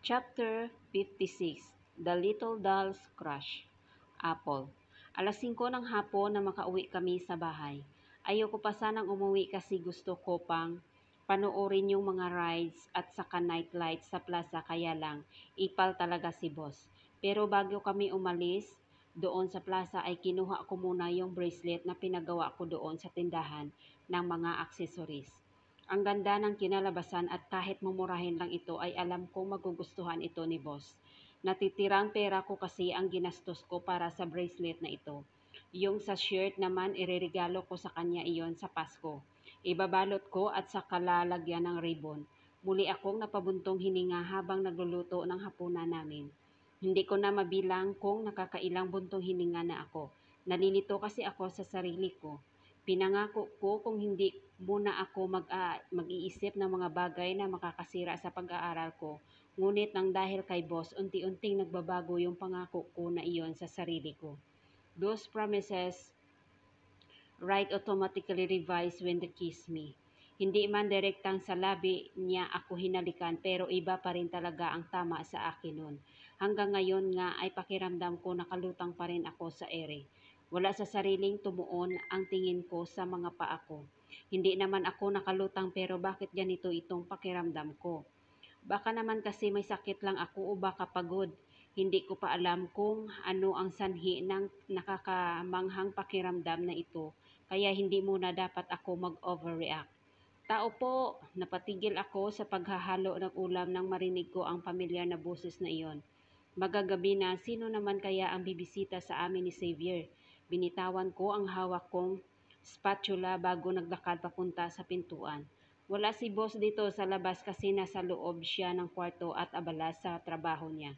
Chapter 56 The Little Doll's Crush. Apple. Alas 5 ng hapon na makauwi kami sa bahay. Ayoko pa sanang umuwi kasi gusto ko pang panoorin yung mga rides at saka nightlight sa plaza, kaya lang ipal talaga si boss. Pero bago kami umalis doon sa plaza ay kinuha ko muna yung bracelet na pinagawa ko doon sa tindahan ng mga accessories. Ang ganda ng kinalabasan at kahit mumurahin lang ito ay alam kong magugustuhan ito ni boss. Natitirang pera ko kasi ang ginastos ko para sa bracelet na ito. Yung sa shirt naman ireregalo ko sa kanya iyon sa Pasko. Ibabalot ko at saka lalagyan ng ribbon. Muli akong napabuntong hininga habang nagluluto ng hapunan namin. Hindi ko na mabilang kung nakakailang buntong hininga na ako. Nalilito kasi ako sa sarili ko. Pinangako ko kung hindi muna ako mag-iisip ng mga bagay na makakasira sa pag-aaral ko. Ngunit nang dahil kay boss, unti-unting nagbabago yung pangako ko na iyon sa sarili ko. Those promises right automatically revise when they kiss me. Hindi man direktang sa labi niya ako hinalikan, pero iba pa rin talaga ang tama sa akin nun. Hanggang ngayon nga ay pakiramdam ko nakalutang pa rin ako sa ere. Wala sa sariling tumuon ang tingin ko sa mga paa ko. Hindi naman ako nakalutang, pero bakit ganito itong pakiramdam ko? Baka naman kasi may sakit lang ako o baka pagod. Hindi ko pa alam kung ano ang sanhi ng nakakamanghang pakiramdam na ito, kaya hindi muna dapat ako mag-overreact. Tao po, napatigil ako sa paghahalo ng ulam nang marinig ko ang pamilyar na boses na iyon. Magagabi na, sino naman kaya ang bibisita sa amin ni Xavier? Binitawan ko ang hawak kong spatula bago naglakad papunta sa pintuan. Wala si boss dito sa labas kasi nasa loob siya ng kwarto at abala sa trabaho niya.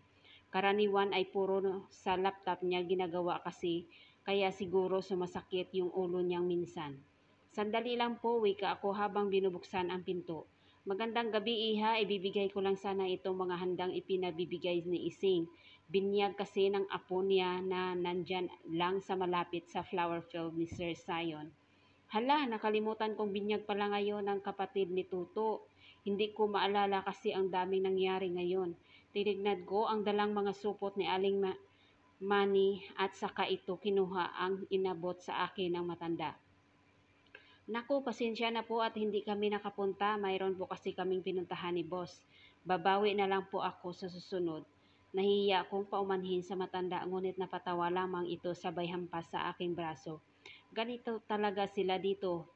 Karaniwan ay puro sa laptop niya ginagawa kasi, kaya siguro sumasakit yung ulo niyang minsan. Sandali lang po, wika ako habang binubuksan ang pinto. Magandang gabi, Iha. Ibibigay ko lang sana itong mga handang ipinabibigay ni Ising. Binyag kasi ng apo niya na nandyan lang sa malapit sa flower field ni Sir Sion. Hala, nakalimutan kong binyag pala ngayon ng kapatid ni Tuto. Hindi ko maalala kasi ang daming nangyari ngayon. Tinignan ko ang dalang mga supot ni Aling Mani at saka ito kinuha ang inabot sa akin ng matanda. Naku, pasensya na po at hindi kami nakapunta. Mayroon po kasi kaming pinuntahan ni boss. Babawi na lang po ako sa susunod. Nahihiya akong paumanhin sa matanda, ngunit napatawa lamang ito sabay hampas sa aking braso. Ganito talaga sila dito,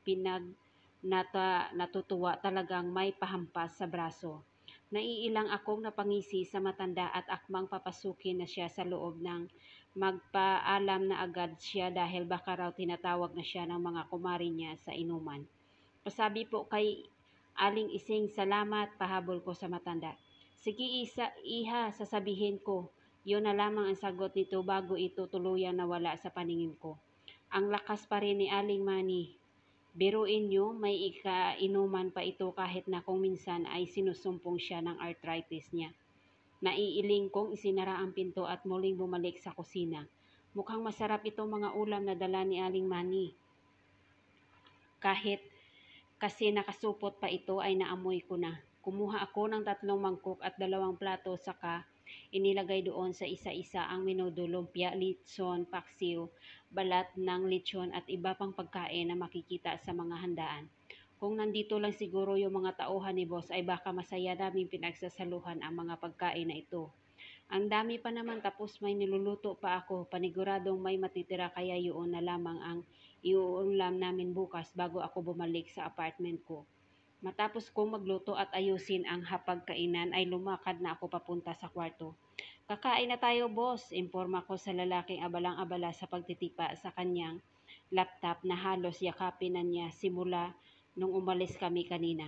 natutuwa talagang may pahampas sa braso. Naiilang akong napangisi sa matanda at akmang papasukin na siya sa loob ng magpaalam na agad siya dahil baka raw tinatawag na siya ng mga kumari niya sa inuman. Pasabi po kay Aling Ising, salamat, pahabol ko sa matanda. Sige Iha, sasabihin ko. Yun na lamang ang sagot nito bago ito tuluyang nawala sa paningin ko. Ang lakas pa rin ni Aling Mani. Biruin nyo, may ikainuman pa ito kahit na kung minsan ay sinusumpong siya ng arthritis niya. Naiiling kong isinara ang pinto at muling bumalik sa kusina. Mukhang masarap itong mga ulam na dala ni Aling Mani. Kahit kasi nakasupot pa ito ay naamoy ko na. Kumuha ako ng 3 mangkok at 2 plato, saka inilagay doon sa isa-isa ang menudo, lumpia, litson, paksiw, balat ng lechon at iba pang pagkain na makikita sa mga handaan. Kung nandito lang siguro yung mga tauhan ni boss ay baka masaya naming pinagsasaluhan ang mga pagkain na ito. Ang dami pa naman, tapos may niluluto pa ako. Paniguradong may matitira, kaya yun na lamang ang iuulam namin bukas bago ako bumalik sa apartment ko. Matapos kong magluto at ayusin ang hapagkainan ay lumakad na ako papunta sa kwarto. Kakain na tayo, boss, imporma ko sa lalaking abalang-abala sa pagtitipa sa kanyang laptop na halos yakapin na niya simula nung umalis kami kanina.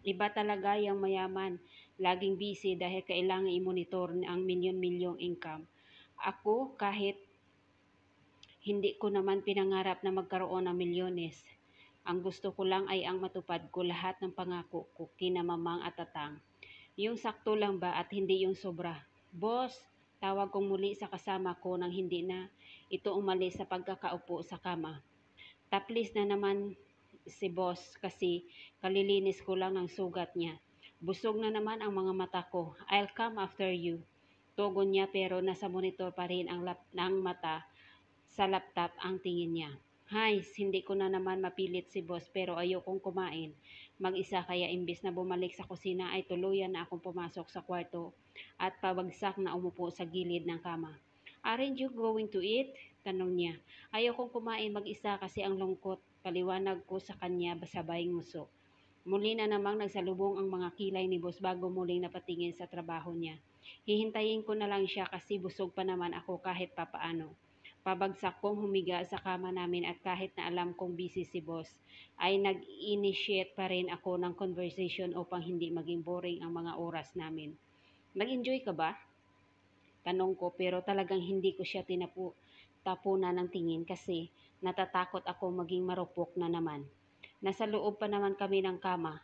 Iba talaga yung mayaman, laging busy dahil kailangan i-monitor ang milyon-milyong income. Ako, kahit hindi ko naman pinangarap na magkaroon ng milyones. Ang gusto ko lang ay ang matupad ko lahat ng pangako ko kina mamang at tatang. Yung sakto lang ba at hindi yung sobra. Boss, tawag kong muli sa kasama ko nang hindi na ito umalis sa pagkakaupo sa kama. Taplis na naman si boss kasi kalilinis ko lang ng sugat niya. Busog na naman ang mga mata ko. I'll come after you. Tugon niya pero nasa monitor pa rin ng mata sa laptop ang tingin niya. Hay, hindi ko na naman mapilit si boss pero ayokong kumain. Mag-isa kaya imbis na bumalik sa kusina ay tuluyan na akong pumasok sa kwarto at pabagsak na umupo sa gilid ng kama. Aren't you going to eat? Tanong niya. Ayokong kumain mag-isa kasi ang lungkot. Paliwanag ko sa kanya sabay nguso. Muli na namang nagsalubong ang mga kilay ni boss bago muling napatingin sa trabaho niya. Hihintayin ko na lang siya kasi busog pa naman ako kahit papaano. Pabagsak kong humiga sa kama namin at kahit na alam kong busy si boss, ay nag-initiate pa rin ako ng conversation upang hindi maging boring ang mga oras namin. Nag-enjoy ka ba? Tanong ko pero talagang hindi ko siya tapunan ng tingin kasi natatakot ako maging marupok na naman. Nasa loob pa naman kami ng kama.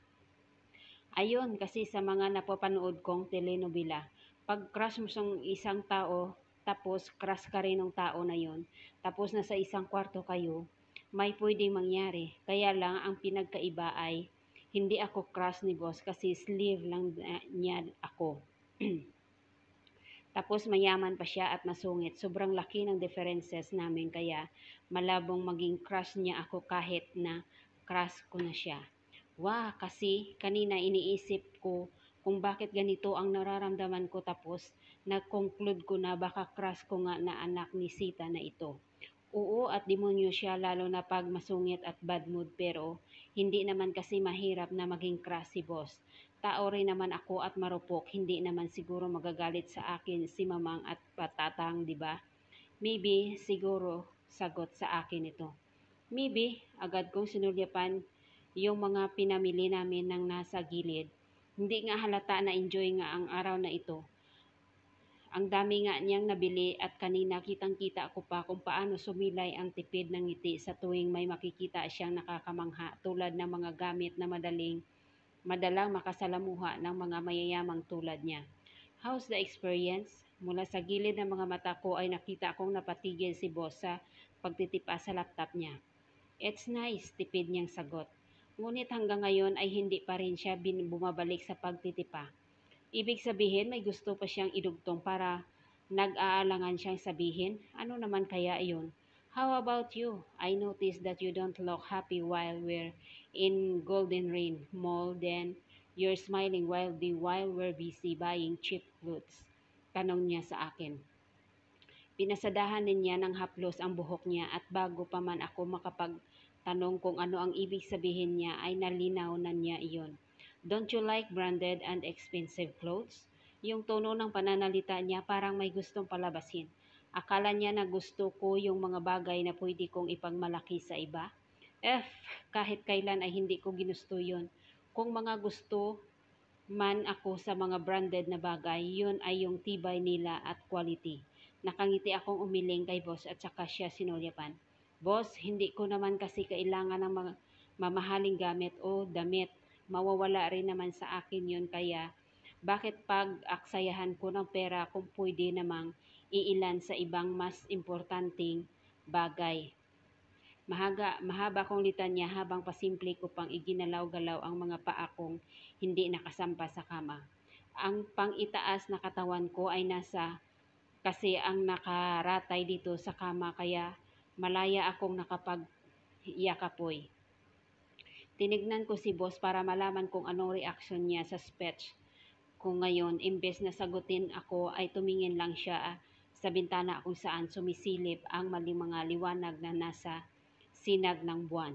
Ayun, kasi sa mga napapanood kong telenovela, pag crush mo sa isang tao, tapos crush ka rin ng tao na yon, tapos nasa isang kwarto kayo, may pwedeng mangyari. Kaya lang, ang pinagkaiba ay, hindi ako crush ni boss kasi sleeve lang niya ako. Tapos mayaman pa siya at masungit. Sobrang laki ng differences namin kaya malabong maging crush niya ako kahit na crush ko na siya. Kasi kanina iniisip ko kung bakit ganito ang nararamdaman ko tapos nag-conclude ko na baka crush ko nga na anak ni Sita na ito. Oo, at demonyo siya lalo na pag masungit at bad mood pero hindi naman kasi mahirap na maging crush si boss. Tao rin naman ako at marupok, hindi naman siguro magagalit sa akin si mamang at patatang, di ba? Maybe, siguro, sagot sa akin ito. Maybe, agad kong sinulyapan yung mga pinamili namin ng nasa gilid. Hindi nga halata na enjoy nga ang araw na ito. Ang dami nga niyang nabili at kanina kitang-kita ko pa kung paano sumilay ang tipid ng ngiti sa tuwing may makikita siyang nakakamangha tulad ng mga gamit na madalang makasalamuha ng mga mayayamang tulad niya. How's the experience? Mula sa gilid ng mga mata ko ay nakita kong napatigil si boss sa pagtitipa sa laptop niya. It's nice, tipid niyang sagot. Ngunit hanggang ngayon ay hindi pa rin siya bumabalik sa pagtitipa. Ibig sabihin may gusto pa siyang idugtong para nag-aalangan siyang sabihin. Ano naman kaya iyon? How about you? I noticed that you don't look happy while we're in Golden Rain Mall, then you're smiling while we're busy buying cheap clothes. Tanong niya sa akin. Pinasadahan din niya ng haplos ang buhok niya at bago pa man ako makapagtanong kung ano ang ibig sabihin niya ay nalinaw na niya iyon. Don't you like branded and expensive clothes? Yung tono ng pananalita niya parang may gustong palabasin. Akala niya na gusto ko yung mga bagay na pwede kong ipagmalaki sa iba. Kahit kailan ay hindi ko ginusto yun. Kung mga gusto man ako sa mga branded na bagay, yun ay yung tibay nila at quality. Nakangiti akong umiling kay boss at saka siya sinulyapan. Boss, hindi ko naman kasi kailangan ng mga mamahaling gamit o damit. Mawawala rin naman sa akin yun kaya bakit pag-aksayahan ko ng pera kung pwede namang iilan sa ibang mas importanteng bagay. Mahaba kong litanya habang pasimple ko pang iginalaw-galaw ang mga paa kong hindi nakasampa sa kama. Ang pang-itaas na katawan ko ay kasi ang nakaratay dito sa kama kaya malaya akong nakapag-yakapoy. Tinignan ko si boss para malaman kung anong reaksyon niya sa speech ko ngayon. Imbes na sagutin ako ay tumingin lang siya sa bintana kung saan sumisilip ang mga liwanag na nasa sinag ng buwan.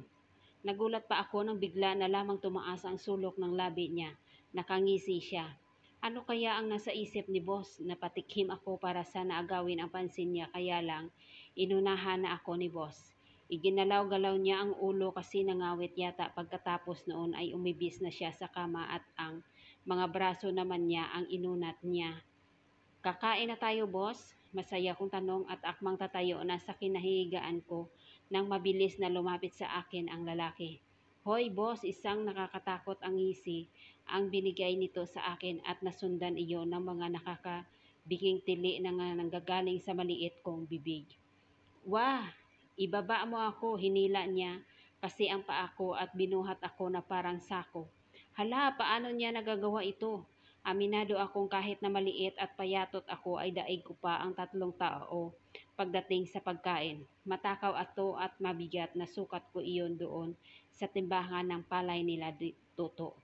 Nagulat pa ako nang bigla na lamang tumaas ang sulok ng labi niya. Nakangisi siya. Ano kaya ang nasa isip ni boss? Napatikhim ako para sana agawin ang pansin niya kaya lang inunahan na ako ni boss. Iginalaw-galaw niya ang ulo kasi nangawit yata pagkatapos noon ay umibis na siya sa kama at ang mga braso naman niya ang inunat niya. Kakain na tayo boss? Masaya kong tanong at akmang tatayo na sa kinahigaan ko nang mabilis na lumapit sa akin ang lalaki. Hoy boss, isang nakakatakot ang ngisi ang binigay nito sa akin at nasundan iyon ng mga nakakabiging tili na nanggagaling sa maliit kong bibig. Wah! Ibaba mo ako, hinila niya kasi ang paa ko at binuhat ako na parang sako. Hala, paano niya nagagawa ito? Aminado akong kahit na maliit at payatot ako ay daig ko pa ang 3 tao pagdating sa pagkain. Matakaw ato at mabigat na sukat ko iyon doon sa timbangan ng palay nila Toto.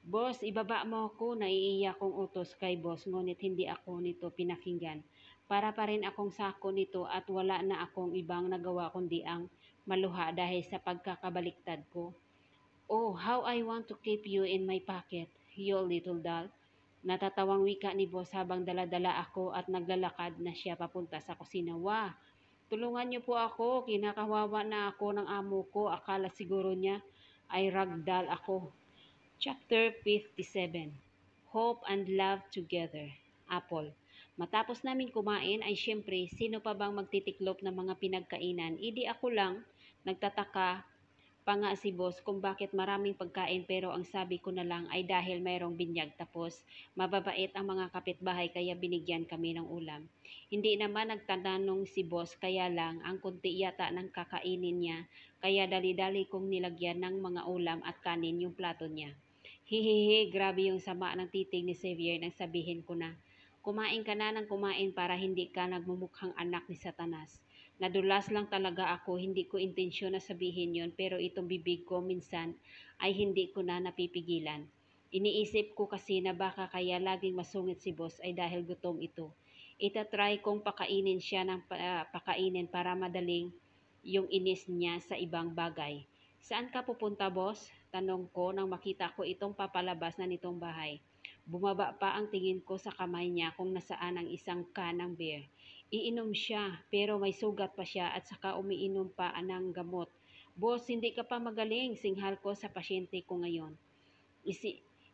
Boss, ibaba mo ako, naiiyak kong utos kay boss, ngunit hindi ako nito pinakinggan. Para pa rin akong sako nito at wala na akong ibang nagawa kundi ang maluha dahil sa pagkakabaliktad ko. Oh, how I want to keep you in my pocket, you little doll. Natatawang wika ni boss habang daladala ako at naglalakad na siya papunta sa kusina. Wah, tulungan niyo po ako, kinakawawa na ako ng amo ko. Akala siguro niya ay ragdoll ako. Chapter 57. Hope and Love Together. Apple. Matapos namin kumain ay siyempre, sino pa bang magtitiklop ng mga pinagkainan? Idi ako lang, nagtataka pa nga si boss kung bakit maraming pagkain pero ang sabi ko na lang ay dahil mayroong binyag tapos mababait ang mga kapitbahay kaya binigyan kami ng ulam. Hindi naman nagtatanong si boss kaya lang ang kunti yata ng kakainin niya kaya dali-dali kong nilagyan ng mga ulam at kanin yung plato niya. Hihihi, grabe yung sama ng titig ni Xavier nang sabihin ko na kumain ka na ng kumain para hindi ka nagmumukhang anak ni Satanas. Nadulas lang talaga ako, hindi ko intensyon na sabihin yon pero itong bibig ko minsan ay hindi ko na napipigilan. Iniisip ko kasi na baka kaya laging masungit si boss ay dahil gutom ito. Itatry kong pakainin siya ng pakainin para madaling yung inis niya sa ibang bagay. Saan ka pupunta, boss? Tanong ko nang makita ko itong papalabas na nitong bahay. Bumaba pa ang tingin ko sa kamay niya kung nasaan ang isang can ng beer. Iinom siya, pero may sugat pa siya at saka umiinom pa ng gamot. Boss, hindi ka pa magaling, singhal ko sa pasyente ko ngayon.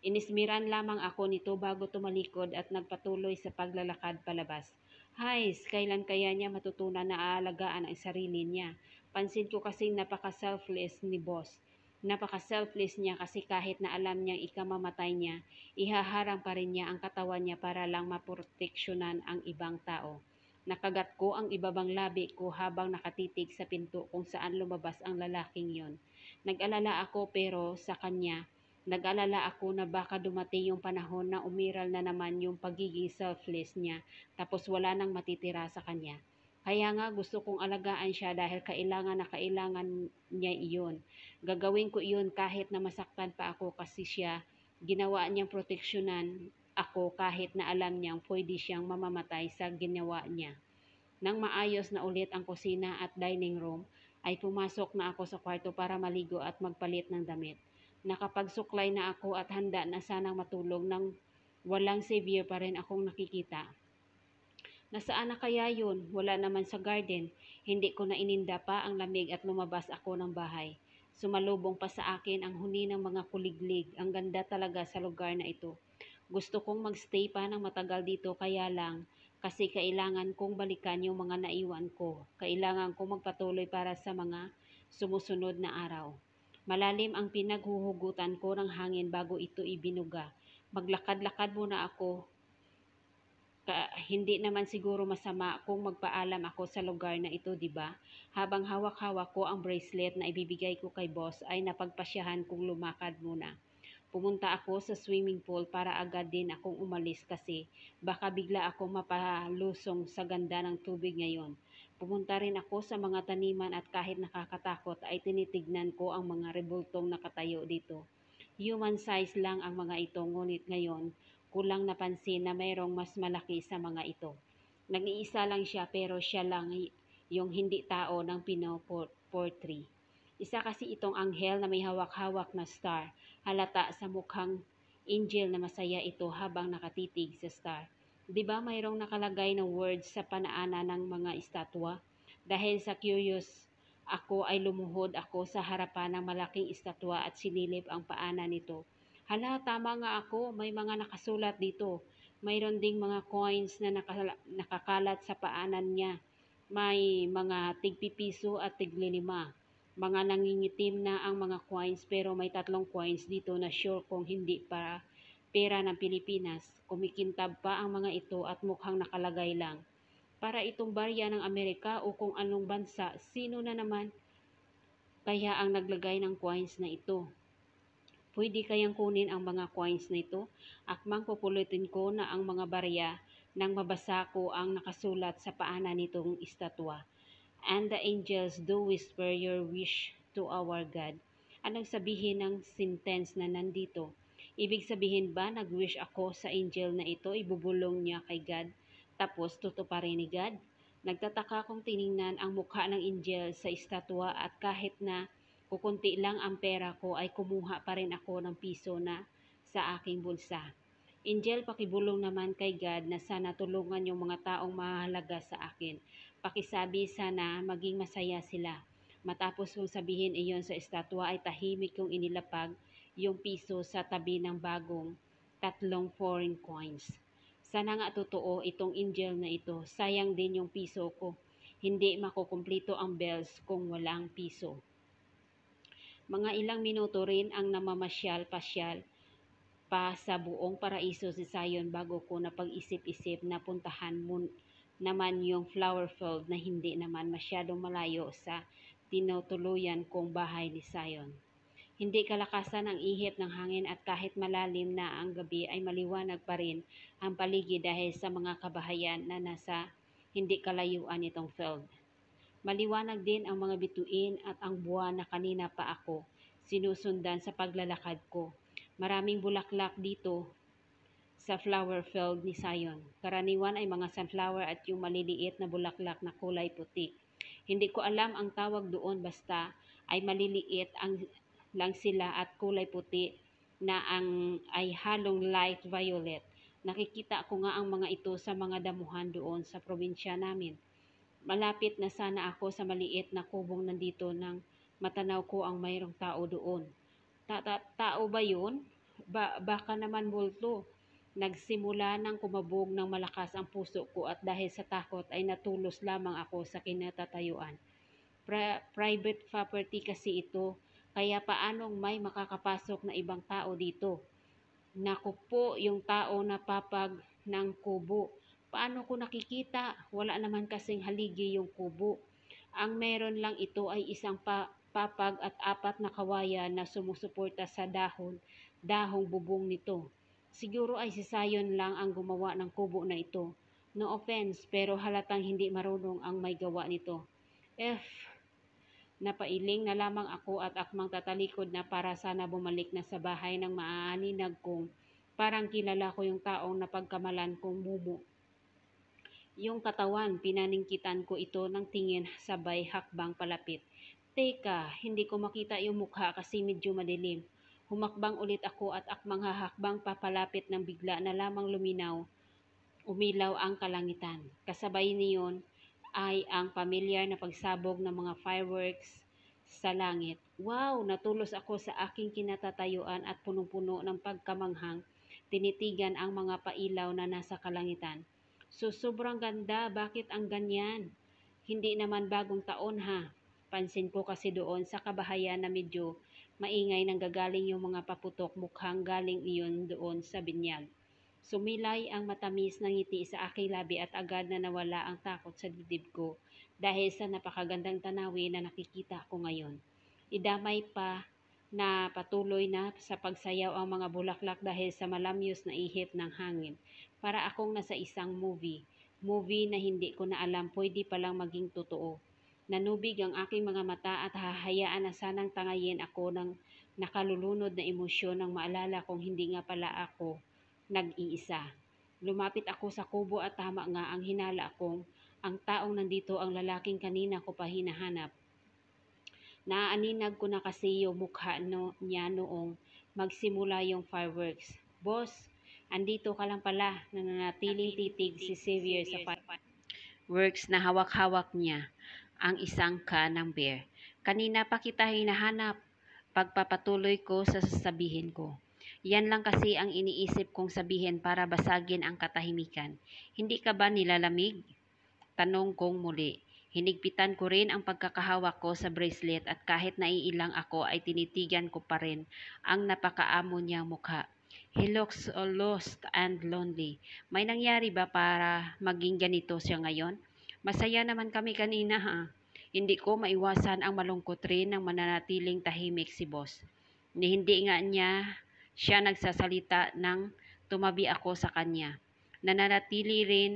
Inismiran lamang ako nito bago tumalikod at nagpatuloy sa paglalakad palabas. Hays, kailan kaya niya matutunan na aalagaan ang sarili niya? Pansin ko kasing napaka-selfless ni boss. Napaka-selfless niya kasi kahit na alam niyang ikamamatay niya, ihaharang pa rin niya ang katawan niya para lang maproteksyonan ang ibang tao. Nakagat ko ang ibabang labi ko habang nakatitig sa pinto kung saan lumabas ang lalaking yon. Nag-alala ako pero sa kanya, nag-alala ako na baka dumating yung panahon na umiral na naman yung pagiging selfless niya tapos wala nang matitira sa kanya. Kaya nga gusto kong alagaan siya dahil kailangan na kailangan niya iyon. Gagawin ko iyon kahit na masaktan pa ako kasi siya ginawa niyang proteksyonan ako kahit na alam niyang pwede siyang mamamatay sa ginawa niya. Nang maayos na ulit ang kusina at dining room, ay pumasok na ako sa kwarto para maligo at magpalit ng damit. Nakapagsuklay na ako at handa na sanang matulog nang walang Xavier pa rin akong nakikita. Nasaan na kaya yun? Wala naman sa garden. Hindi ko na ininda pa ang lamig at lumabas ako ng bahay. Sumalubong pa sa akin ang huni ng mga kuliglig. Ang ganda talaga sa lugar na ito. Gusto kong magstay pa ng matagal dito kaya lang kasi kailangan kong balikan yung mga naiwan ko. Kailangan kong magpatuloy para sa mga sumusunod na araw. Malalim ang pinaghuhugutan ko ng hangin bago ito ibinuga. Maglakad-lakad muna ako. Hindi naman siguro masama kung magpaalam ako sa lugar na ito, di ba? Habang hawak-hawak ko ang bracelet na ibibigay ko kay boss ay napagpasyahan kong lumakad muna. Pumunta ako sa swimming pool para agad din akong umalis kasi baka bigla akong mapalusong sa ganda ng tubig ngayon. Pumunta rin ako sa mga taniman at kahit nakakatakot ay tinitignan ko ang mga rebultong nakatayo dito. Human size lang ang mga ito ngunit ngayon kulang napansin na mayroong mas malaki sa mga ito. Nag-iisa lang siya pero siya lang yung hindi tao ng pinoportray. Isa kasi itong anghel na may hawak-hawak na star. Halata sa mukhang angel na masaya ito habang nakatitig sa star. 'Di ba mayroong nakalagay na words sa panaana ng mga estatwa? Dahil sa curious ako ay lumuhod ako sa harapan ng malaking estatwa at sinilip ang paanan nito. Hala, tama nga ako, may mga nakasulat dito. Mayroon ding mga coins na nakakalat sa paanan niya. May mga tigpipiso at tiglilima. Mga nangingitim na ang mga coins pero may 3 coins dito na sure kong hindi para pera ng Pilipinas. Kumikintab pa ang mga ito at mukhang nakalagay lang. Para itong barya ng Amerika o kung anong bansa, sino na naman kaya ang naglagay ng coins na ito? Pwede kayang kunin ang mga coins na ito? Akmang pupulutin ko na ang mga barya nang mabasa ko ang nakasulat sa paanan nitong estatwa. And the angels do whisper your wish to our God. Anong sabihin ng sentence na nandito? Ibig sabihin ba nag-wish ako sa angel na ito, ibubulong niya kay God, tapos tutuparin ni God? Nagtataka kong tiningnan ang mukha ng angel sa estatwa at kahit na kukunti lang ang pera ko ay kumuha pa rin ako ng piso na sa aking bulsa. Angel, pakibulong naman kay God na sana tulungan yung mga taong mahalaga sa akin. Pakisabi sana maging masaya sila. Matapos kong sabihin iyon sa estatwa ay tahimik kong inilapag yung piso sa tabi ng bagong 3 foreign coins. Sana nga totoo itong angel na ito. Sayang din yung piso ko. Hindi makukumpleto ang bells kung walang piso. Mga ilang minuto rin ang namamasyal-pasyal pa sa buong paraiso si Zion bago ko napag-isip-isip na puntahan mo naman yung flower field na hindi naman masyadong malayo sa tinutuluyan kong bahay ni Zion. Hindi kalakasan ang ihip ng hangin at kahit malalim na ang gabi ay maliwanag pa rin ang paligid dahil sa mga kabahayan na nasa hindi kalayuan nitong field. Maliwanag din ang mga bituin at ang buwan na kanina pa ako sinusundan sa paglalakad ko. Maraming bulaklak dito sa flower field ni Zion. Karaniwan ay mga sunflower at yung maliliit na bulaklak na kulay puti. Hindi ko alam ang tawag doon basta ay maliliit lang sila at kulay puti na ay halong light violet. Nakikita ko nga ang mga ito sa mga damuhan doon sa probinsya namin. Malapit na sana ako sa maliit na kubong nandito nang matanaw ko ang mayroong tao doon. Tao ba yun? Baka naman multo. Nagsimula nang kumabog ng malakas ang puso ko at dahil sa takot ay natulos lamang ako sa kinatatayuan. Private property kasi ito, kaya paanong may makakapasok na ibang tao dito? Naku po, yung tao na papag ng kubo. Paano ko nakikita? Wala naman kasing haligi yung kubo. Ang meron lang ito ay isang papag at 4 na kawayan na sumusuporta sa dahong bubong nito. Siguro ay si Zion lang ang gumawa ng kubo na ito. No offense, pero halatang hindi marunong ang may gawa nito. Napailing na lamang ako at akmang tatalikod na para sana bumalik na sa bahay ng maaninag kong parang kilala ko yung taong napagkamalan kong mumu. Yung katawan, pinaningkitan ko ito ng tingin sabay hakbang palapit. Teka, hindi ko makita yung mukha kasi medyo madilim. Humakbang ulit ako at akmang hahakbang papalapit ng bigla na lamang umilaw ang kalangitan. Kasabay niyon ay ang pamilyar na pagsabog ng mga fireworks sa langit. Wow! Natulos ako sa aking kinatatayuan at punong-puno ng pagkamanghang tinitigan ang mga pailaw na nasa kalangitan. So, sobrang ganda. Bakit ang ganyan? Hindi naman bagong taon ha. Pansin ko kasi doon sa kabahayan na medyo maingay nang gagaling yung mga paputok mukhang galing iyon doon sa binyag. Sumilay ang matamis na ngiti sa aking labi at agad na nawala ang takot sa dibdib ko dahil sa napakagandang tanawin na nakikita ko ngayon. Idamay pa na patuloy na sa pagsayaw ang mga bulaklak dahil sa malamyos na ihip ng hangin. Para akong nasa isang movie na hindi ko na alam pwede palang maging totoo. Nanubig ang aking mga mata at hahayaan na sanang tangayin ako ng nakalulunod na emosyon nang maalala kong hindi nga pala ako nag-iisa. Lumapit ako sa kubo at tama nga ang hinala kong ang taong nandito ang lalaking kanina ko pa hinahanap. Naaaninag ko na kasi yung mukha niya noong magsimula yung fireworks. Boss, andito ka lang pala, nananatiling titig si Xavier sa fireworks na hawak-hawak niya ang isang can ng beer. Kanina pa kita hinahanap. Pagpapatuloy ko sa sasabihin ko. Yan lang kasi ang iniisip kong sabihin para basagin ang katahimikan. Hindi ka ba nilalamig? Tanong kong muli. Hinigpitan ko rin ang pagkakahawak ko sa bracelet at kahit naiilang ako ay tinitigan ko pa rin ang napakaamo niyang mukha. He looks lost and lonely. May nangyari ba para maging ganito siya ngayon? Masaya naman kami kanina ha. Hindi ko maiwasan ang malungkot rin ng mananatiling tahimik si boss. Ni hindi nga siya nagsasalita nang tumabi ako sa kanya. Nananatili rin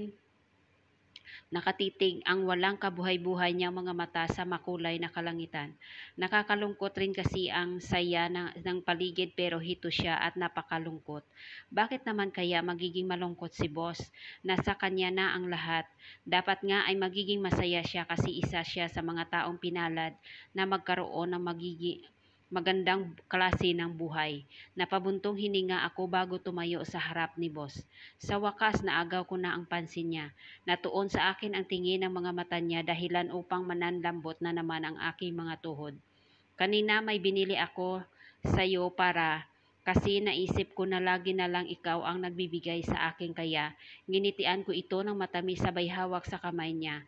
nakatitig ang walang kabuhay-buhay niyang mga mata sa makulay na kalangitan. Nakakalungkot rin kasi ang saya ng paligid pero hito siya at napakalungkot. Bakit naman kaya magiging malungkot si boss? Nasa kanya na ang lahat. Dapat nga ay magiging masaya siya kasi isa siya sa mga taong pinalad na magkaroon ng magandang klase ng buhay. Napabuntong hininga ako bago tumayo sa harap ni boss. Sa wakas naagaw ko na ang pansin niya. Natuon sa akin ang tingin ng mga mata niya dahilan upang mananlambot na naman ang aking mga tuhod. Kanina may binili ako sa iyo kasi naisip ko na lagi na lang ikaw ang nagbibigay sa akin kaya nginitian ko ito ng matamis sabay hawak sa kamay niya.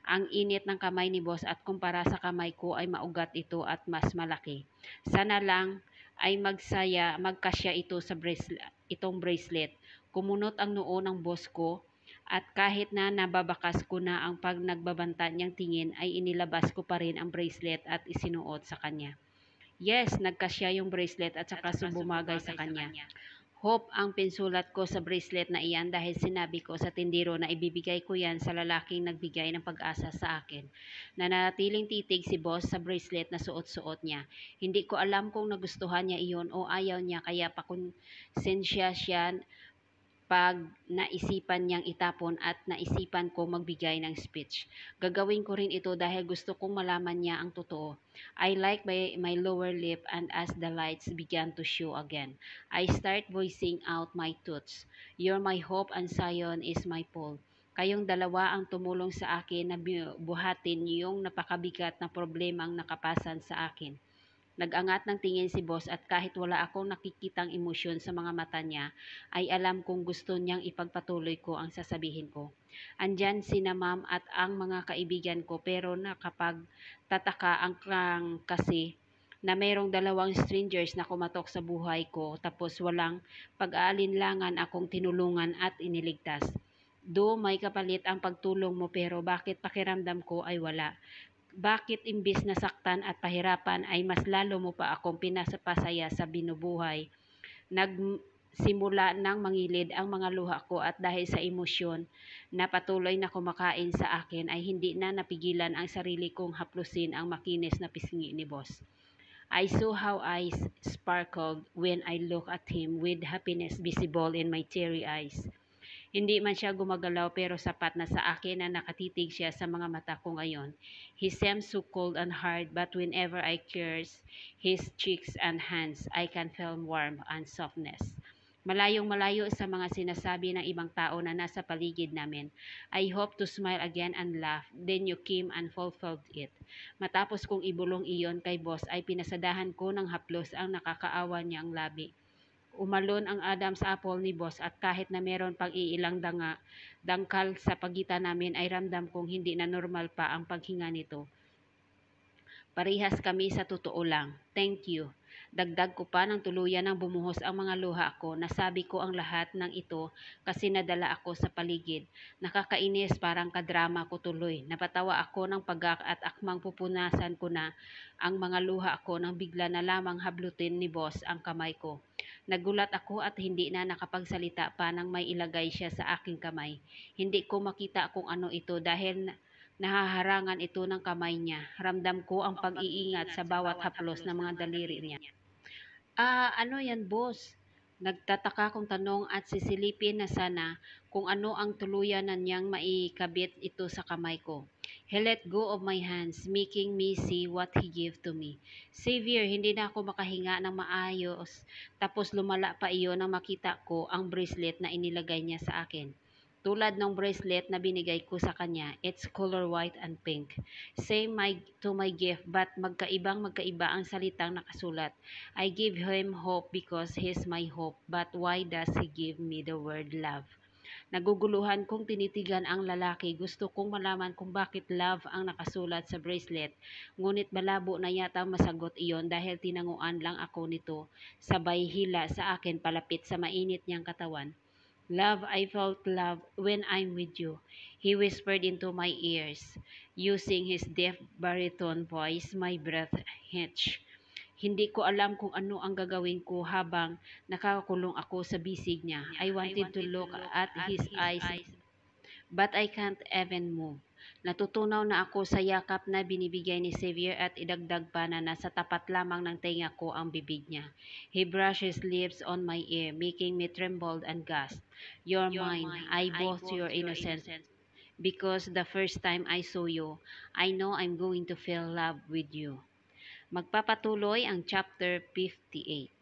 Ang init ng kamay ni boss at kumpara sa kamay ko ay maugat ito at mas malaki. Sana lang ay magkasya ito sa itong bracelet. Kumunot ang noo ng boss ko at kahit na nababakas ko na ang pag nagbabanta niyang tingin ay inilabas ko pa rin ang bracelet at isinuot sa kanya. Yes, nagkasya yung bracelet at saka bumagay sa kanya. Hope ang pinsulat ko sa bracelet na iyan dahil sinabi ko sa tindero na ibibigay ko yan sa lalaking nagbigay ng pag-asa sa akin. Nanatiling titig si boss sa bracelet na suot-suot niya. Hindi ko alam kung nagustuhan niya iyon o ayaw niya kaya pakonsensya siya pag naisipan niyang itapon at naisipan ko magbigay ng speech. Gagawin ko rin ito dahil gusto kong malaman niya ang totoo. I like my lower lip and as the lights began to show again, I start voicing out my thoughts. You're my hope and Zion is my pole. Kayong dalawa ang tumulong sa akin na buhatin yung napakabigat na problemang nakapasan sa akin. Nag-angat ng tingin si boss at kahit wala akong nakikitang emosyon sa mga mata niya, ay alam kong gusto niyang ipagpatuloy ko ang sasabihin ko. Andyan sina ma'am at ang mga kaibigan ko pero nakapagtataka ang kasi na mayroong dalawang strangers na kumatok sa buhay ko tapos walang pag-aalinlangan akong tinulungan at iniligtas. Do may kapalit ang pagtulong mo pero bakit pakiramdam ko ay wala? Bakit imbis na saktan at pahirapan ay mas lalo mo pa akong pinapasaya sa binubuhay? Nagsimula nang mangilid ang mga luha ko at dahil sa emosyon na patuloy na kumakain sa akin ay hindi na napigilan ang sarili kong haplusin ang makinis na pisngi ni boss. I saw how eyes sparkled when I looked at him with happiness visible in my teary eyes. Hindi man siya gumagalaw pero sapat na sa akin na nakatitig siya sa mga mata ko ngayon. He seems so cold and hard but whenever I kiss his cheeks and hands, I can feel warmth and softness. Malayong malayo sa mga sinasabi ng ibang tao na nasa paligid namin. I hope to smile again and laugh. Then you came and fulfilled it. Matapos kong ibulong iyon kay boss ay pinasadahan ko ng haplos ang nakakaawa niyang labi. Umalon ang Adam's apple ni boss at kahit na meron pang iilang dangkal sa pagitan namin ay ramdam kong hindi na normal pa ang paghinga nito. Parihas kami sa totoo lang. Thank you. Dagdag ko pa ng tuluyan ng bumuhos ang mga luha ko. Nasabi ko ang lahat ng ito kasi nadala ako sa paligid. Nakakainis parang kadrama ko tuloy. Napatawa ako ng pagak at akmang pupunasan ko na ang mga luha ko nang bigla na lamang hablutin ni boss ang kamay ko. Nagulat ako at hindi na nakapagsalita pa nang may ilagay siya sa aking kamay. Hindi ko makita kung ano ito dahil nahaharangan ito ng kamay niya. Ramdam ko ang pag-iingat sa bawat haplos ng mga daliri niya. Ano yan, boss? Nagtataka kong tanong at sisilipin na sana kung ano ang tuluyan na niyang maikabit ito sa kamay ko. He let go of my hands, making me see what he gave to me. Savior, hindi na ako makahinga ng maayos. Tapos lumala pa iyon nang makita ko ang bracelet na inilagay niya sa akin. Tulad ng bracelet na binigay ko sa kanya, it's color white and pink. Same to my gift but magkaiba ang salitang nakasulat. I give him hope because he's my hope, but why does he give me the word love? Naguguluhan kong tinitigan ang lalaki. Gusto kong malaman kung bakit love ang nakasulat sa bracelet. Ngunit malabo na yata masagot iyon dahil tinanguan lang ako nito. Sabay hila sa akin palapit sa mainit niyang katawan. Love, I felt love when I'm with you. He whispered into my ears, using his deep baritone voice, my breath hitched. Hindi ko alam kung ano ang gagawin ko habang nakakulong ako sa bisig niya. I wanted to look at his eyes, but I can't even move. Natutunaw na ako sa yakap na binibigay ni Xavier at idagdag pa na nasa tapat lamang ng tenga ko ang bibig niya. He brushed his lips on my ear, making me tremble and gasp. You're mine. I both your innocence. Because the first time I saw you, I know I'm going to feel love with you. Magpapatuloy ang chapter 58.